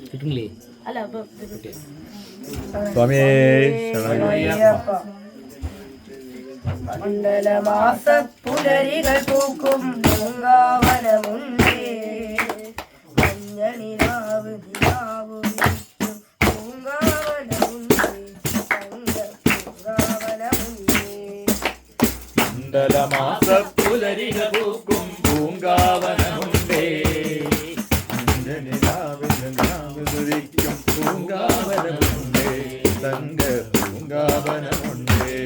കിട്ടുന്നില്ലേ? സ്വാമിയേ മണ്ഡലമാസ പുലരികൾ പൂക്കും പൂങ്കാവനമുണ്ടേ മഞ്ഞനിലാവ് നിലാവു വിരിക്കും പൂങ്കാവനമുണ്ടേ പൂങ്കാവനമുണ്ടേ മണ്ഡലമാസ പുലരികൾ പൂക്കും പൂങ്കാവനമുണ്ടേ മഞ്ഞനിലാവിരിക്കും പൂങ്കാവനമുണ്ടേ തങ്ക പൂങ്കാവനമുണ്ടേ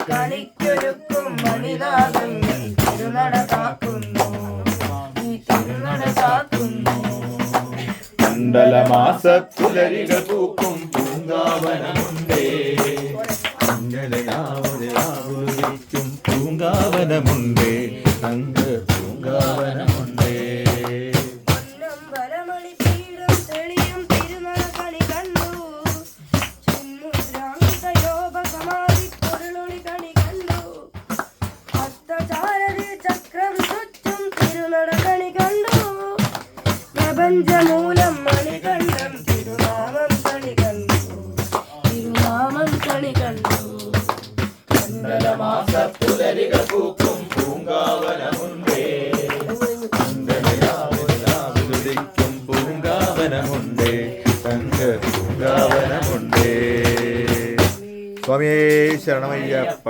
കളിക്കൊരുക്കും മണിനാഥങ്ങൾ തിരുനട കാക്കുന്നു ഈ തിരുനട കാക്കുന്നു മണ്ഡലമാസ പുലരികൾ പൂക്കും പൂങ്കാവനമുണ്ടേ മഞ്ഞനിലാവിരിക്കും പൂങ്കാവനമുണ്ടേ തങ്ക പൂങ്കാവനമുണ്ടേ പ്രപഞ്ചമൂലം മണികണ്ഠം തിരുനാമം കണി കണ്ടു തിരുനാമം കണി കണ്ടു മണ്ഡലമാസ പുലരികൾ പൂക്കും പൂങ്കാവനമുണ്ടേ മണ്ഡലയാവുദിക്കും പൂങ്കാവനമുണ്ടേ തങ്ക പൂങ്കാവനമുണ്ടേ സ്വാമിയേ ശരണമയ്യപ്പ.